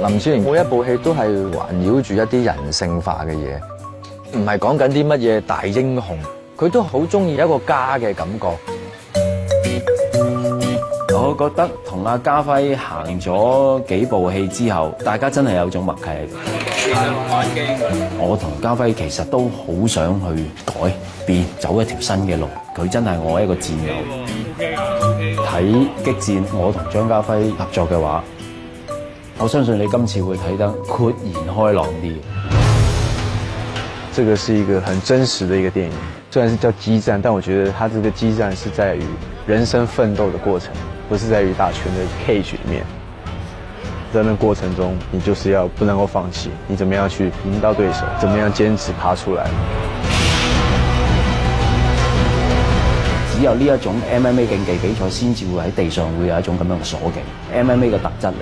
林超賢每一部戲都係環繞住一啲人性化嘅嘢，唔係講緊啲乜嘢大英雄，佢都好中意一個家嘅感覺。我覺得同阿家輝行咗幾部戲之後，大家真係有種默契喺度。我同家輝其實都好想去改變，走一條新嘅路。佢真係我一個戰友。睇激戰，我同張家輝合作嘅話，我相信你今次會睇得豁然開朗啲。這個是一個很真實的一個電影，雖然是叫激戰，但我覺得它這個激戰是在於人生奮鬥的過程，不是在於打拳的 cage 裡面。在那過程中，你就是要不能夠放棄，你怎麼樣去贏到對手，怎麼樣堅持爬出來。只有呢一種 MMA 競技比賽先至會喺地上會有一種咁樣嘅鎖技 ，MMA 嘅特質嚟。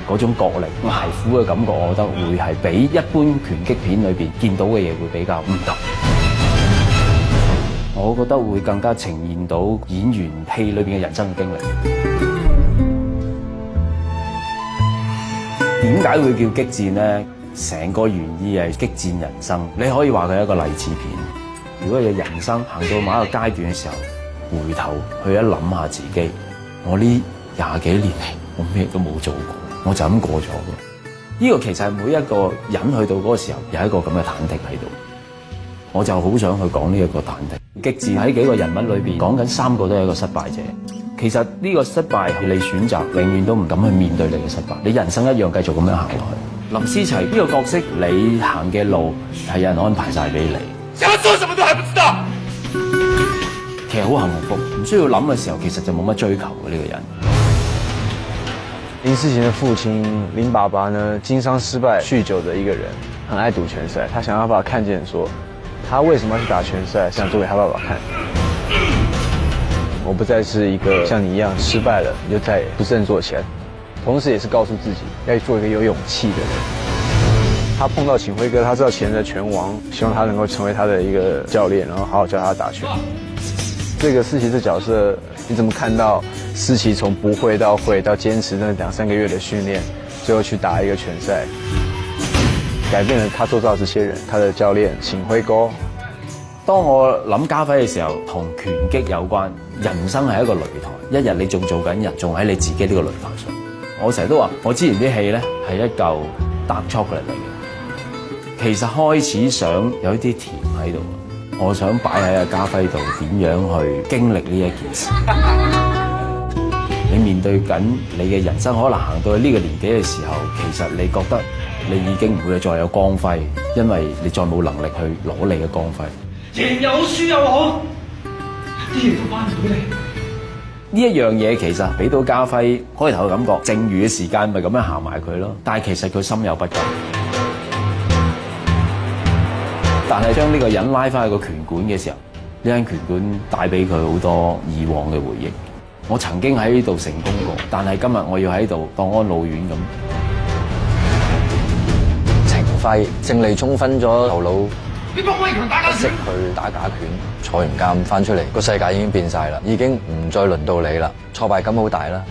嗰種角力、捱苦嘅感覺，我覺得會係比一般拳擊片裏邊見到嘅嘢會比較唔同。我覺得會更加呈現到演員戲裏邊嘅人生嘅經歷。點解會叫激戰呢？成個原意係激戰人生，你可以話佢係一個勵志片。如果你人生行到某一個階段嘅時候，回頭去一諗下自己，我呢20幾年嚟，我咩都冇做過。我就咁過咗嘅，呢個其實係每一個人去到嗰個時候有一個咁嘅忐忑喺度，我就好想去講呢一個忐忑。激戰喺幾個人物裏邊講緊3個都係一個失敗者，其實呢個失敗你選擇永遠都唔敢去面對你嘅失敗，你人生一樣繼續咁樣行落去。林思齊呢個角色，你行嘅路係有人安排晒俾你，想做什麼都還不知道，其實好幸福，唔需要諗嘅時候，其實就冇乜追求嘅呢個人。林思賢的父親林爸爸呢，經商失敗、酗酒的一個人，很愛賭拳賽。他想要把他看見說，他為什麼要去打拳賽，想做給他爸爸看。我不再是一個像你一樣失敗了，你就再也不振作起來。同時也是告訴自己，要做一個有勇氣的人。他碰到請輝哥，他知道前人的拳王，希望他能夠成為他的一個教練，然後好好教他打拳。這個思琪這角色，你怎麼看到思琪從不會到會，到堅持那2、3個月的訓練，最後去打一個拳賽，改變了他周遭這些人，他的教練請輝哥。當我諗家輝嘅時候，同拳擊有關，人生係一個擂台，一日你仲做緊人，仲喺你自己呢個擂台上。我成日都話，我之前啲戲咧係一嚿dark chocolate嚟嘅，其實開始想有一啲甜喺度。我想擺喺阿家輝度，點樣去經歷呢一件事？你面對緊你嘅人生，可能行到去呢個年紀嘅時候，其實你覺得你已經唔會再有光輝，因為你再冇能力去攞你嘅光輝。贏又好，輸又好，啲嘢都翻唔到嚟。呢一樣嘢其實俾到家輝開頭嘅感覺，剩餘嘅時間咪咁樣行埋佢咯。但係其實佢心有不甘。但係將呢個人拉翻去個拳館嘅時候，呢間拳館帶俾佢好多以往嘅回憶。我曾經喺呢度成功過，但係今日我要喺度當安老院咁。程輝勝利沖昏咗頭腦，識去打假拳，坐完監翻出嚟，個世界已經變晒啦，已經唔再輪到你啦，挫敗感好大啦。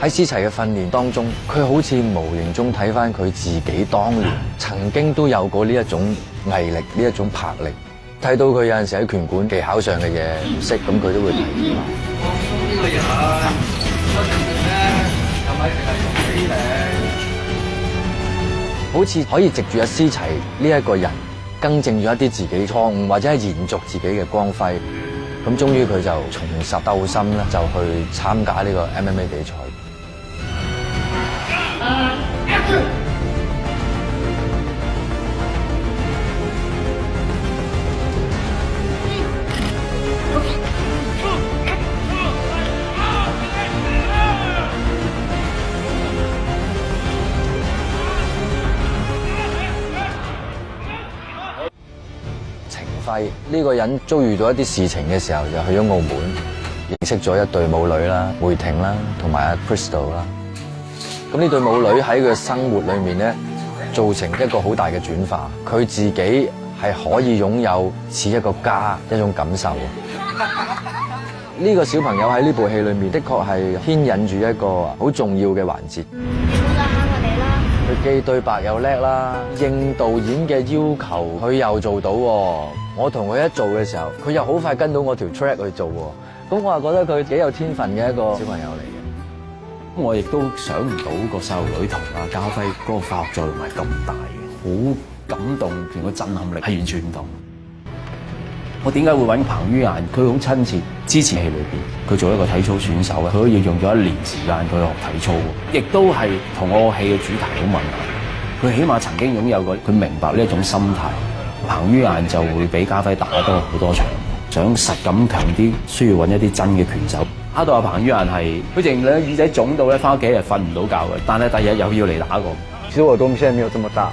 喺思齊嘅訓練當中，佢好似無形中睇翻佢自己當年曾經都有過呢一種毅力，呢一種魄力。睇到佢有陣時喺拳館技巧上嘅嘢唔識，咁佢都會提點。呢個人我承認咧，又咪淨係同你咧，好似可以藉住阿思齊呢一個人，更正咗一啲自己錯誤，或者係延續自己嘅光輝。咁終於佢就重拾鬥心咧，就去參加呢個 MMA 比賽。程輝呢個人遭遇到一啲事情嘅時候，就去咗澳門，認識咗一對母女啦，梅婷啦，同埋阿 Crystal 啦。咁呢對母女喺佢生活裏面咧，造成一個好大嘅轉化。佢自己係可以擁有似一個家一種感受。呢個小朋友喺呢部戲裏面，的確係牽引住一個好重要嘅環節。佢既對白又叻啦，應導演嘅要求佢又做到喎。我同佢一做嘅時候，佢又好快跟到我條 track 去做喎。咁我係覺得佢幾有天分嘅一個小朋友嚟嘅。我亦都想唔到個細路女同阿家輝嗰個化學作用係咁大嘅，好感動，連個震撼力係完全唔同。我點解會揾彭于晏？佢好親切。之前戲裏邊，佢做一個體操選手嘅，佢可以用咗1年時間佢學體操，亦都係同我戲嘅主題好吻合。佢起碼曾經擁有過，佢明白呢一種心態。彭于晏就會比家輝打多好多場，想實感強啲，需要揾一啲真嘅拳手。打到阿彭于晏係，佢淨兩耳仔腫到咧，翻屋企係瞓唔到覺嘅。但係第日又要嚟打過。其實我耳朵現在沒有這麼大，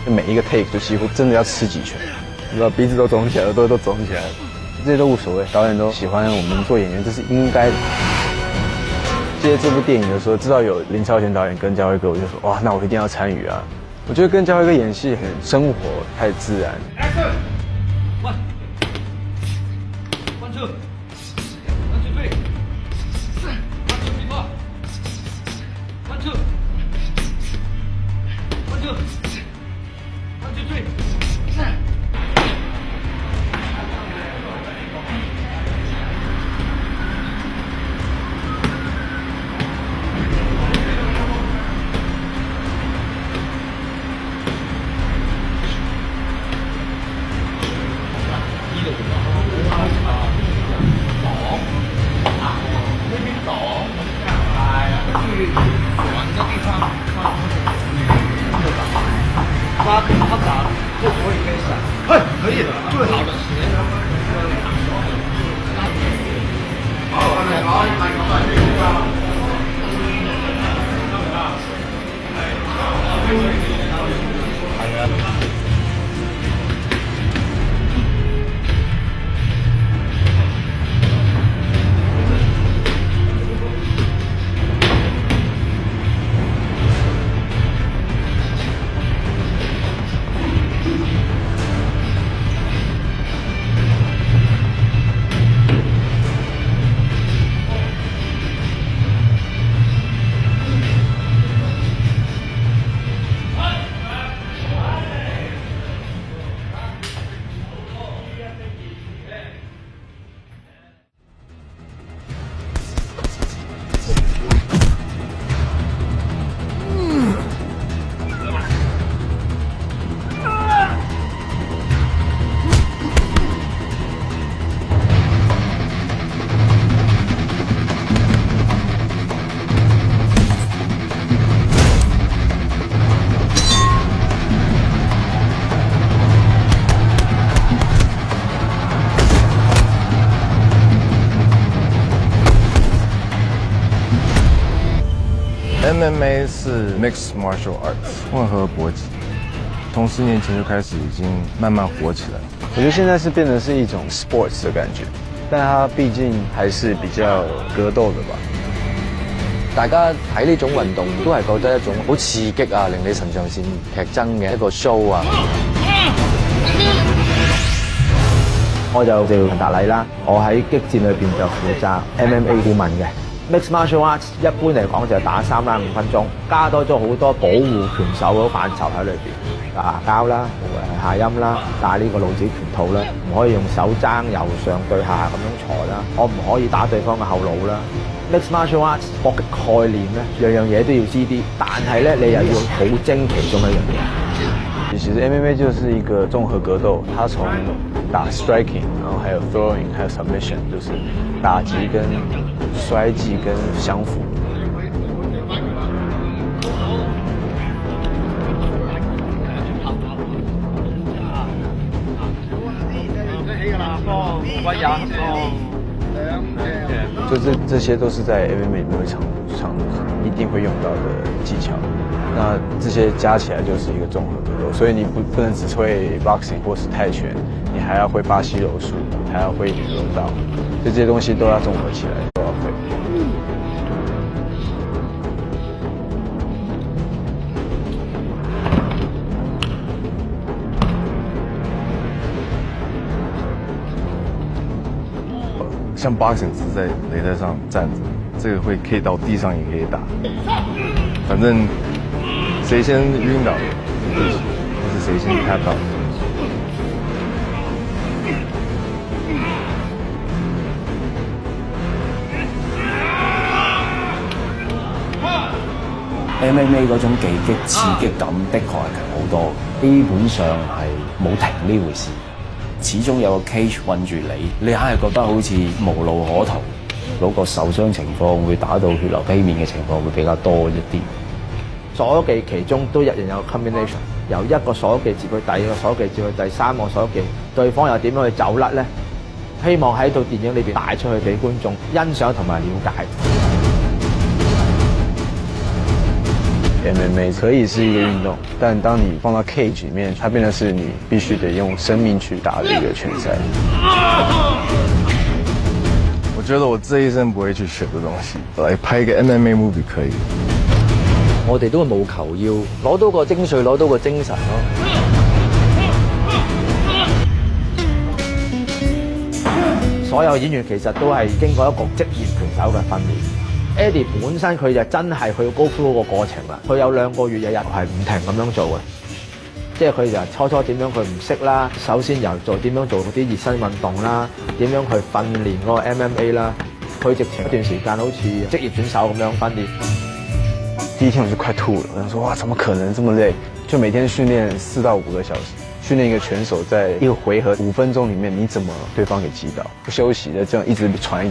每一個 take 就幾乎真的要吃幾拳。你知道鼻子都腫起來，耳朵都腫起來，這些都無所謂。導演都喜歡我們做演員，這是應該的。接這部電影的時候，知道有林超賢導演跟家輝哥，我就說哇，那我一定要參與啊！我覺得跟家輝哥演戲很生活，太自然。MMA 是 Mixed Martial Arts 混合搏击，从10年前就開始已經慢慢火起來。我覺得現在是變成是一種 sports 的感覺，但它畢竟還是比較格鬥的吧。大家睇呢種運動都係覺得一種好刺激啊，令你腎上腺劇增嘅一個 show 啊。我就叫陳達禮啦，我喺激戰裏邊就負責 MMA 顧問嘅。Mixed martial arts 一般嚟講就打3啦5分鐘，加多咗好多保護拳手嗰範疇喺裏邊，牙膠啦、下陰啦、戴呢個露指拳套啦，唔可以用手踭由上對下咁樣裁啦，我唔可以打對方嘅後腦啦。Mixed martial arts 搏擊概念咧，樣樣嘢都要知啲，但係咧你又要好精其中一樣嘢。其實 MMA 就是一個綜合格鬥，它從打 striking， 然後還有 throwing， 還有 submission， 就是打擊跟摔技跟相符。就這些都是在 MMA 裡面會常一定會用到的技巧。那這些加起來就是一個綜合格鬥，所以你不能只會 boxing 或是泰拳，你還要會巴西柔術，還要會柔道，就這些東西都要綜合起來，都要會。像 boxing 是在擂台上站着，這個會 K 到地上也可以打，反正谁先晕倒的，或是谁先 tap out。MMA 嗰種技擊刺激感的確係強好多，基本上係冇停呢回事，始終有個 cage 困住你，你硬係覺得好似無路可逃，嗰個受傷情況會打到血流披面嘅情況會比較多一啲。鎖技其中都一樣有 combination， 由一個鎖技接去第二個鎖技接去第三個鎖技，對方又點樣去走甩咧？希望喺套電影裏邊帶出去俾觀眾欣賞同埋了解。MMA 可以是一個運動，但當你放到 cage 裡面，它變得是你必須得用生命去打的一個拳賽。我覺得我這一生不會去選這東西，來拍一個 MMA movie 可以。我哋都係務求要攞到個精髓，攞到個精神咯。所有演員其實都係經過一個職業拳手嘅訓練。Eddie 本身佢就真係去 go through 嗰個過程啦，佢有2個月日日係唔停咁樣做嘅，即係佢就初點樣佢唔識啦，首先由點樣做啲熱身運動啦，點樣去訓練嗰個 MMA 啦，佢直情一段時間好似職業選手咁樣訓練。第一天我就快吐了，我想說哇，怎麼可能這麼累？就每天訓練4到5個小時，訓練一個拳手在一個回合5分鐘裡面，你怎麼對方給擊倒？不休息的這樣一直傳。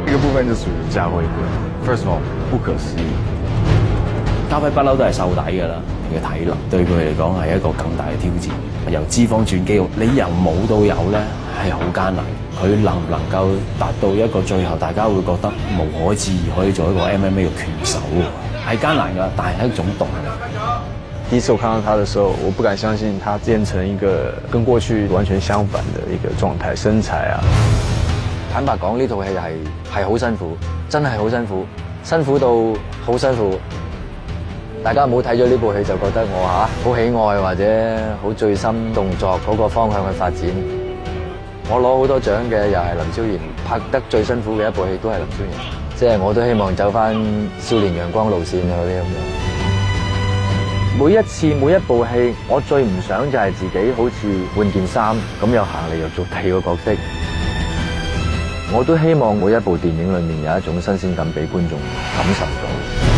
這個部分就屬於家輝哥。First of all，不可思議。家輝不嬲都係瘦底㗎啦，佢嘅體能對佢嚟講係一個更大嘅挑戰。由脂肪轉肌肉，你由冇到有咧係好艱難。佢能唔能夠達到一個最後大家會覺得無可置疑可以做一個 MMA 嘅拳手，係艱難㗎，但係一種動力。第一次我看到他的時候，我不敢相信他變成一個跟過去完全相反的一個狀態，身材啊。坦白講，呢套戲係好辛苦，真係好辛苦，辛苦到好辛苦。大家唔好睇咗呢部戲就覺得我好喜愛或者好醉心動作嗰個方向去發展。我攞好多獎嘅又係林超賢，拍得最辛苦嘅一部戲都係林超賢。即係我都希望走返少年陽光路線嗰啲咁樣。每一次每一部戲，我最唔想就係自己好似換件衫咁又行嚟又做第二個角色。我都希望每一部電影裏面有一種新鮮感俾觀眾感受到。